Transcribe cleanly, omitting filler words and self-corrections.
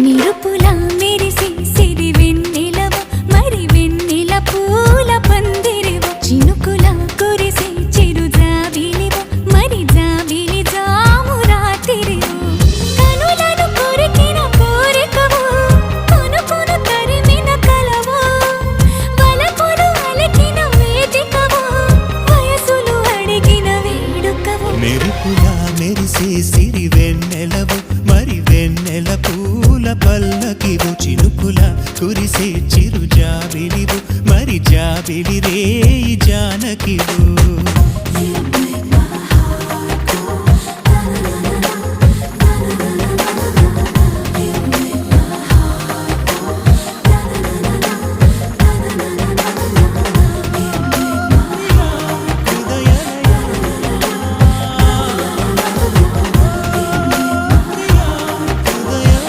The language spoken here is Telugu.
నిరుపుల మెరిసి సిరి వెన్నెలవ మరి వెన్నెల పూల పందిరివ చినుకుల కురిసి చిరు జాబిలివ మరి జాబిలి జాము రాత్రివ కనులను కొరికిన కోరికవు కొనుకొను తరిమిన కలవు వలపులు అలికిన వేదికవు వయసులు అడిగిన వేడుకవు మెరుపుల మెరిసే సిరి వెన్నెలవు మరి వెన్నెల పూల పల్లకివు చినుకుల కురిసే చిరు జాబిలివు మరి జాబిలి రేయి జానకివు